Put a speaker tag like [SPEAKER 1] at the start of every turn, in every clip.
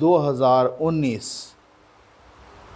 [SPEAKER 1] 2019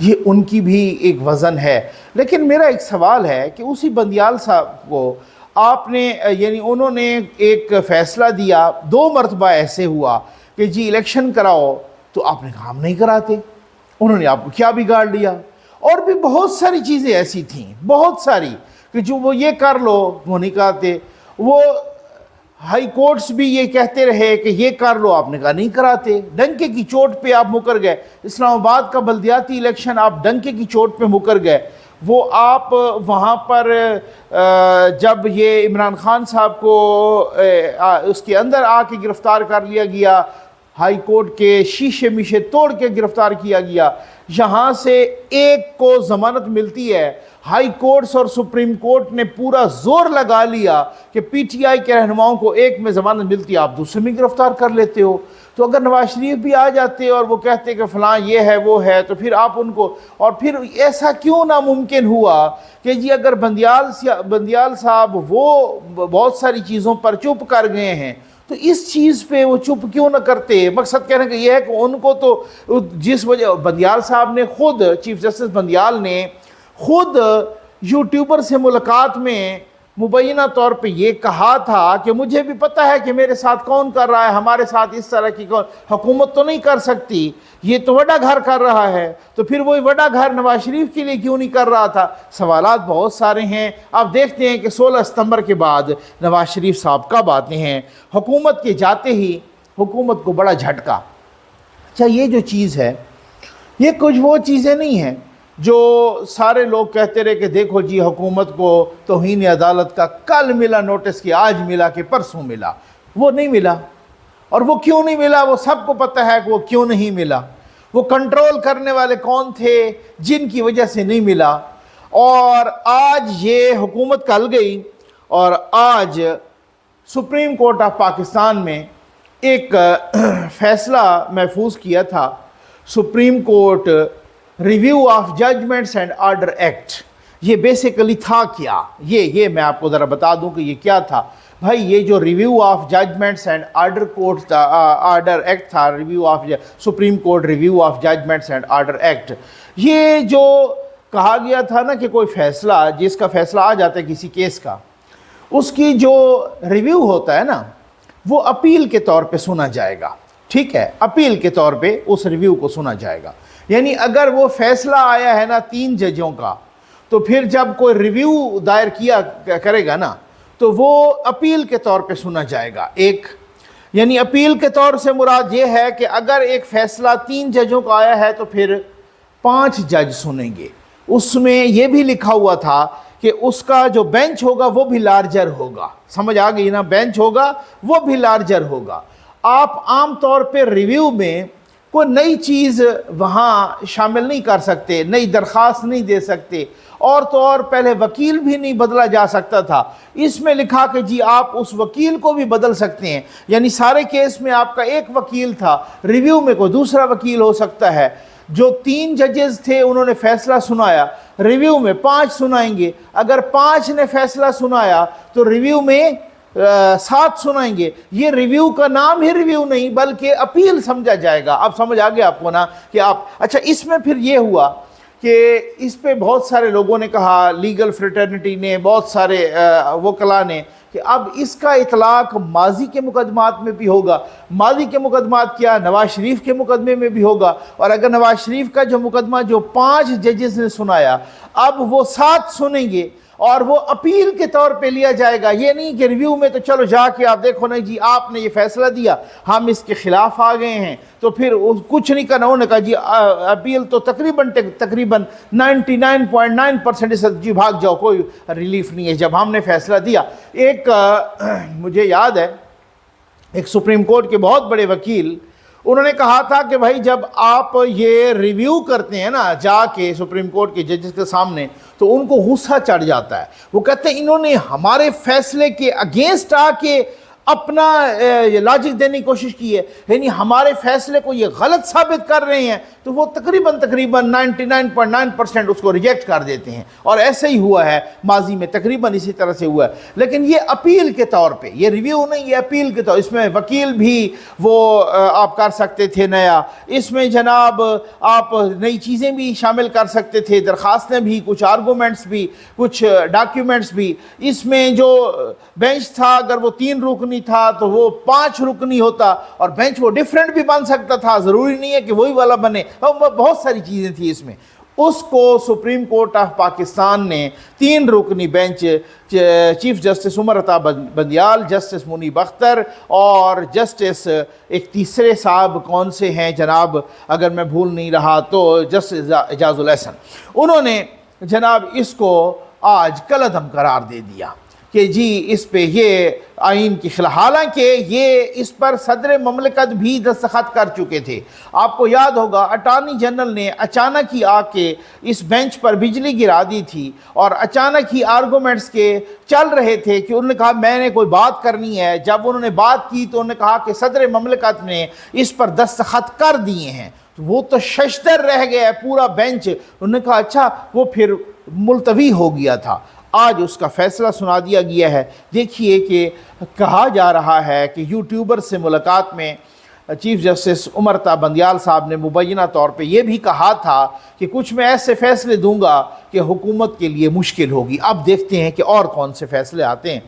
[SPEAKER 1] یہ ان کی بھی ایک وزن ہے. لیکن میرا ایک سوال ہے کہ اسی بندیال صاحب کو آپ نے یعنی انہوں نے ایک فیصلہ دیا, 2 مرتبہ ایسے ہوا کہ جی الیکشن کراؤ, تو آپ نے کام نہیں کراتے, انہوں نے آپ کو کیا بگاڑ لیا. اور بھی بہت ساری چیزیں ایسی تھیں, بہت ساری, کہ جو وہ یہ کر لو وہ نہیں کراتے. وہ ہائی کورٹس بھی یہ کہتے رہے کہ یہ کر لو, آپ نے کہا نہیں کراتے. ڈنکے کی چوٹ پہ آپ مکر گئے. اسلام آباد کا بلدیاتی الیکشن آپ ڈنکے کی چوٹ پہ مکر گئے. وہ آپ وہاں پر جب یہ عمران خان صاحب کو اس کے اندر آ کے گرفتار کر لیا گیا, ہائی کورٹ کے شیشے میشے توڑ کے گرفتار کیا گیا, یہاں سے ایک کو ضمانت ملتی ہے. ہائی کورٹس اور سپریم کورٹ نے پورا زور لگا لیا کہ پی ٹی آئی کے رہنماؤں کو ایک میں ضمانت ملتی ہے, آپ دوسرے میں گرفتار کر لیتے ہو. تو اگر نواز شریف بھی آ جاتے اور وہ کہتے کہ فلاں یہ ہے وہ ہے, تو پھر آپ ان کو, اور پھر ایسا کیوں ناممکن ہوا کہ جی اگر بندیال صاحب وہ بہت ساری چیزوں پر چپ کر گئے ہیں, تو اس چیز پہ وہ چپ کیوں نہ کرتے. مقصد کہنے کا یہ ہے کہ ان کو تو جس وجہ بندیال صاحب نے خود, چیف جسٹس بندیال نے خود یوٹیوبر سے ملاقات میں مبینہ طور پہ یہ کہا تھا کہ مجھے بھی پتہ ہے کہ میرے ساتھ کون کر رہا ہے, ہمارے ساتھ اس طرح کی حکومت تو نہیں کر سکتی, یہ تو وڈا گھر کر رہا ہے, تو پھر وہی وڈا گھر نواز شریف کے لیے کیوں نہیں کر رہا تھا. سوالات بہت سارے ہیں. آپ دیکھتے ہیں کہ 16 ستمبر کے بعد نواز شریف صاحب کب آتے ہیں. حکومت کے جاتے ہی حکومت کو بڑا جھٹکا. اچھا, یہ جو چیز ہے یہ کچھ وہ چیزیں نہیں ہیں جو سارے لوگ کہتے رہے کہ دیکھو جی حکومت کو توہین عدالت کا کل ملا نوٹس, کہ آج ملا کہ پرسوں ملا. وہ نہیں ملا. اور وہ کیوں نہیں ملا وہ سب کو پتہ ہے کہ وہ کیوں نہیں ملا. وہ کنٹرول کرنے والے کون تھے جن کی وجہ سے نہیں ملا. اور آج یہ حکومت کل گئی, اور آج سپریم کورٹ آف پاکستان میں ایک فیصلہ محفوظ کیا تھا. Supreme court review of judgments and order act. یہ بیسیکلی تھا کیا, یہ میں آپ کو ذرا بتا دوں کہ یہ کیا تھا. بھائی یہ جو review of judgments and order court تھا, آرڈر ایکٹ تھا, review of supreme court review of judgments and order act, یہ جو کہا گیا تھا نا کہ کوئی فیصلہ, جس کا فیصلہ آ جاتا ہے کسی کیس کا, اس کی جو ریویو ہوتا ہے نا وہ اپیل کے طور پہ سنا جائے گا. ٹھیک ہے, اپیل کے طور پہ اس ریویو کو سنا جائے گا. یعنی اگر وہ فیصلہ آیا ہے نا 3 ججوں کا, تو پھر جب کوئی ریویو دائر کیا کرے گا نا تو وہ اپیل کے طور پہ سنا جائے گا. ایک یعنی اپیل کے طور سے مراد یہ ہے کہ اگر ایک فیصلہ 3 ججوں کا آیا ہے تو پھر 5 جج سنیں گے. اس میں یہ بھی لکھا ہوا تھا کہ اس کا جو بینچ ہوگا وہ بھی لارجر ہوگا. سمجھ آ گئی نا, بینچ ہوگا وہ بھی لارجر ہوگا. آپ عام طور پہ ریویو میں کوئی نئی چیز وہاں شامل نہیں کر سکتے, نئی درخواست نہیں دے سکتے, اور تو اور پہلے وکیل بھی نہیں بدلا جا سکتا تھا. اس میں لکھا کہ جی آپ اس وکیل کو بھی بدل سکتے ہیں. یعنی سارے کیس میں آپ کا ایک وکیل تھا, ریویو میں کوئی دوسرا وکیل ہو سکتا ہے. جو 3 ججز تھے انہوں نے فیصلہ سنایا, ریویو میں 5 سنائیں گے. اگر 5 نے فیصلہ سنایا تو ریویو میں 7 سنائیں گے. یہ ریویو کا نام ہی ریویو نہیں بلکہ اپیل سمجھا جائے گا. اب سمجھ آ گیا آپ کو نا کہ آپ, اچھا اس میں پھر یہ ہوا کہ اس پہ بہت سارے لوگوں نے کہا, لیگل فریٹرنیٹی نے, بہت سارے وکلاء نے, کہ اب اس کا اطلاق ماضی کے مقدمات میں بھی ہوگا. ماضی کے مقدمات کیا, نواز شریف کے مقدمے میں بھی ہوگا. اور اگر نواز شریف کا جو مقدمہ جو 5 ججز نے سنایا, اب وہ 7 سنیں گے اور وہ اپیل کے طور پہ لیا جائے گا. یہ نہیں کہ ریویو میں تو چلو جا کے آپ دیکھو نہیں جی آپ نے یہ فیصلہ دیا, ہم اس کے خلاف آ گئے ہیں, تو پھر کچھ نہیں کرنا. انہوں نے کہا جی اپیل تو تقریباً 99.9% جی بھاگ جاؤ, کوئی ریلیف نہیں ہے. جب ہم نے فیصلہ دیا, ایک مجھے یاد ہے ایک سپریم کورٹ کے بہت بڑے وکیل, انہوں نے کہا تھا کہ بھائی جب آپ یہ ریویو کرتے ہیں نا جا کے سپریم کورٹ کے ججز کے سامنے, تو ان کو غصہ چڑھ جاتا ہے. وہ کہتے ہیں انہوں نے ہمارے فیصلے کے اگینسٹ آ کے اپنا لاجک دینے کی کوشش کی ہے، یعنی ہمارے فیصلے کو یہ غلط ثابت کر رہے ہیں، تو وہ تقریباً 99.9% اس کو ریجیکٹ کر دیتے ہیں، اور ایسا ہی ہوا ہے ماضی میں، تقریباً اسی طرح سے ہوا ہے۔ لیکن یہ اپیل کے طور پہ، یہ ریویو نہیں، یہ اپیل کے طور، اس میں وکیل بھی وہ آپ کر سکتے تھے نیا، اس میں جناب آپ نئی چیزیں بھی شامل کر سکتے تھے، درخواستیں بھی، کچھ آرگومنٹس بھی، کچھ ڈاکیومنٹس بھی۔ اس میں جو بینچ تھا اگر وہ 3 رکنی تھا تو وہ 5 رکنی ہوتا، اور بینچ وہ ڈیفرنٹ بھی بن سکتا تھا، ضروری نہیں ہے کہ وہی والا بنے، بہت ساری چیزیں تھیں اس میں۔ اس کو سپریم کورٹ آف پاکستان نے 3 رکنی bench, chief justice Umar Ata Bandial, justice منیب اختر اور جسٹس ایک تیسرے صاحب کون سے ہیں جناب، اگر میں بھول نہیں رہا تو جسٹس اعجاز الاحسن، انہوں نے جناب اس کو آج کالعدم قرار دے دیا کہ جی اس پہ یہ آئین کی خلاف، حالانکہ یہ اس پر صدر مملکت بھی دستخط کر چکے تھے۔ آپ کو یاد ہوگا اٹارنی جنرل نے اچانک ہی آ کے اس بینچ پر بجلی گرا دی تھی، اور اچانک ہی آرگومنٹس کے چل رہے تھے کہ انہوں نے کہا میں نے کوئی بات کرنی ہے۔ جب انہوں نے بات کی تو انہوں نے کہا کہ صدر مملکت نے اس پر دستخط کر دیے ہیں، تو وہ تو ششدر رہ گیا ہے پورا بینچ۔ انہوں نے کہا اچھا، وہ پھر ملتوی ہو گیا تھا۔ آج اس کا فیصلہ سنا دیا گیا ہے۔ دیکھیے کہ کہا جا رہا ہے کہ یوٹیوبر سے ملاقات میں چیف جسٹس عمر عطا بندیال صاحب نے مبینہ طور پہ یہ بھی کہا تھا کہ کچھ میں ایسے فیصلے دوں گا کہ حکومت کے لیے مشکل ہوگی۔ اب دیکھتے ہیں کہ اور کون سے فیصلے آتے ہیں۔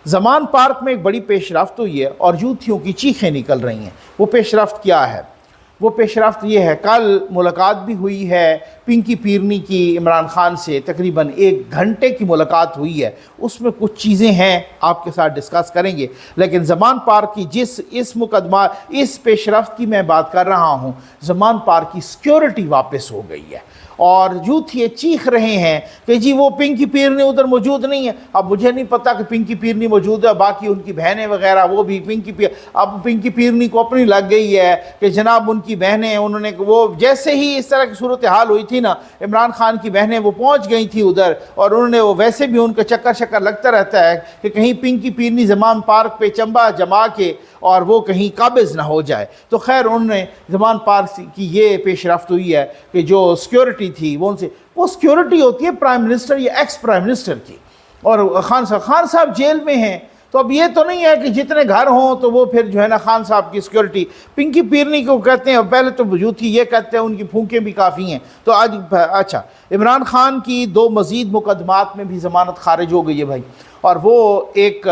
[SPEAKER 1] زمان پارک میں ایک بڑی پیش رفت ہوئی ہے اور یوتھیوں کی چیخیں نکل رہی ہیں۔ وہ پیش رفت کیا ہے؟ وہ پیش رفت یہ ہے، کل ملاقات بھی ہوئی ہے پنکی پیرنی کی عمران خان سے، تقریباً 1 گھنٹے کی ملاقات ہوئی ہے۔ اس میں کچھ چیزیں ہیں آپ کے ساتھ ڈسکس کریں گے، لیکن زمان پارک کی اس مقدمہ، اس پیش رفت کی میں بات کر رہا ہوں، زمان پارک کی سیکیورٹی واپس ہو گئی ہے، اور یوتھ یہ چیخ رہے ہیں کہ جی وہ پنکی پیرنی ادھر موجود نہیں ہے۔ اب مجھے نہیں پتا کہ پنکی پیرنی موجود ہے، باقی ان کی بہنیں وغیرہ وہ بھی اب پنکی پیرنی کو اپنی لگ گئی ہے کہ جناب ان کی بہنیں، انہوں نے وہ جیسے ہی اس طرح کی صورتحال ہوئی تھی نا، عمران خان کی بہنیں وہ پہنچ گئی تھی ادھر، اور انہوں نے وہ ویسے بھی ان کا چکر لگتا رہتا ہے کہ کہیں پنکی پیرنی زمان پارک پہ چمبا جما کے اور وہ کہیں قابض نہ ہو جائے۔ تو خیر انہوں نے زمان پارک کی یہ پیش رفت ہوئی ہے کہ جو سیکیورٹی تھی وہ ان سے، وہ سیکیورٹی ہوتی ہے پرائم منسٹر یا ایکس پرائم منسٹر کی، اور خان صاحب جیل میں ہیں، تو اب یہ تو نہیں ہے کہ جتنے گھر ہوں تو وہ پھر جو ہے نا خان صاحب کی سیکیورٹی۔ پنکی پیرنی کو کہتے ہیں، پہلے تو وجود کی یہ کہتے ہیں ان کی پھونکیں بھی کافی ہیں۔ تو آج اچھا، عمران خان کی 2 مزید مقدمات میں بھی ضمانت خارج ہو گئی ہے بھائی، اور وہ ایک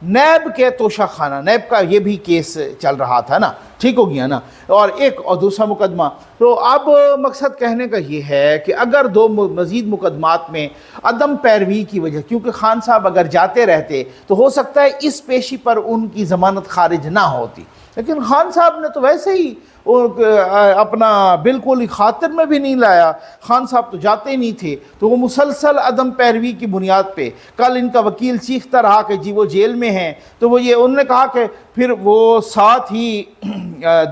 [SPEAKER 1] نیب کے توشہ خانہ، نیب کا یہ بھی کیس چل رہا تھا نا، ٹھیک ہو گیا نا، اور ایک اور دوسرا مقدمہ۔ تو اب مقصد کہنے کا یہ ہے کہ اگر 2 مزید مقدمات میں عدم پیروی کی وجہ، کیونکہ خان صاحب اگر جاتے رہتے تو ہو سکتا ہے اس پیشی پر ان کی ضمانت خارج نہ ہوتی، لیکن خان صاحب نے تو ویسے ہی اپنا بالکل ہی خاطر میں بھی نہیں لایا، خان صاحب تو جاتے ہی نہیں تھے، تو وہ مسلسل عدم پیروی کی بنیاد پہ کل ان کا وکیل چیختا رہا کہ جی وہ جیل میں ہیں، تو وہ یہ انہوں نے کہا کہ پھر وہ ساتھ ہی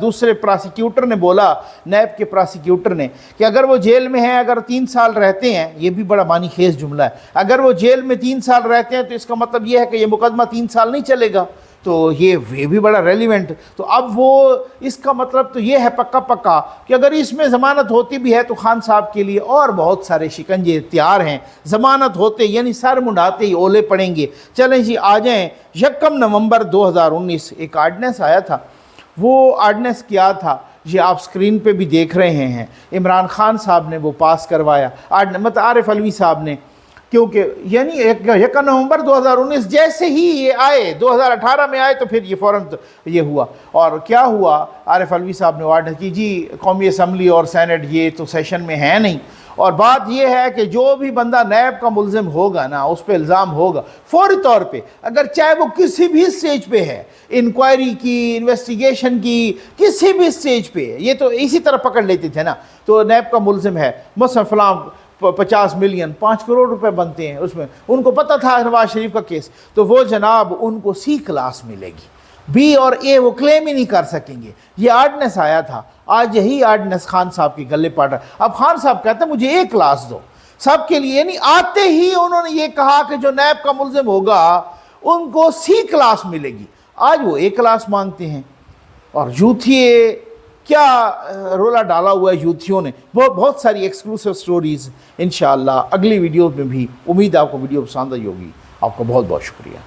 [SPEAKER 1] دوسرے پراسیکیوٹر نے بولا، نیب کے پراسیکیوٹر نے، کہ اگر وہ جیل میں ہیں، اگر 3 سال رہتے ہیں، یہ بھی بڑا معنی خیز جملہ ہے، اگر وہ جیل میں 3 سال رہتے ہیں تو اس کا مطلب یہ ہے کہ یہ مقدمہ 3 سال نہیں چلے گا، تو یہ بھی بڑا ریلیونٹ۔ تو اب وہ اس کا مطلب تو یہ ہے پکا کہ اگر اس میں ضمانت ہوتی بھی ہے تو خان صاحب کے لیے اور بہت سارے شکنجے تیار ہیں، ضمانت ہوتے یعنی سر منڈاتے ہی اولے پڑیں گے۔ چلیں جی آ جائیں، 1 نومبر 2019 ایک آرڈیننس آیا تھا، وہ آرڈیننس کیا تھا یہ آپ سکرین پہ بھی دیکھ رہے ہیں، عمران خان صاحب نے وہ پاس کروایا، مطلب عارف علوی صاحب نے، کیونکہ یعنی 1 نومبر 2019 جیسے ہی یہ آئے، 2018 میں آئے تو پھر یہ فوراً یہ ہوا، اور کیا ہوا، عارف علوی صاحب نے آرڈر کی جی قومی اسمبلی اور سینٹ یہ تو سیشن میں ہے نہیں، اور بات یہ ہے کہ جو بھی بندہ نیب کا ملزم ہوگا نا، اس پہ الزام ہوگا فوری طور پہ، اگر چاہے وہ کسی بھی سٹیج پہ ہے، انکوائری کی، انویسٹیگیشن کی، کسی بھی سٹیج پہ، یہ تو اسی طرح پکڑ لیتے تھے نا، تو نیب کا ملزم ہے، مثلا فلاں 50 ملین 5 کروڑ روپے بنتے ہیں، اس میں ان کو پتہ تھا نواز شریف کا کیس، تو وہ جناب ان کو C کلاس ملے گی، B اور A وہ کلیم ہی نہیں کر سکیں گے۔ یہ آرڈیننس آیا تھا، آج یہی آرڈیننس خان صاحب کے گلے پڑ رہا۔ اب خان صاحب کہتے ہیں مجھے A کلاس دو سب کے لیے، یعنی آتے ہی انہوں نے یہ کہا کہ جو نیب کا ملزم ہوگا ان کو C کلاس ملے گی۔ آج وہ ایک کلاس مانگتے ہیں. اور یوتھی کیا رولا ڈالا ہوا ہے یوتھیوں نے. بہت ساری ایکسکلوسیو سٹوریز انشاءاللہ اگلی ویڈیو میں بھی. امید ہے آپ کو ویڈیو پسند آئی ہوگی. آپ کا بہت بہت شکریہ.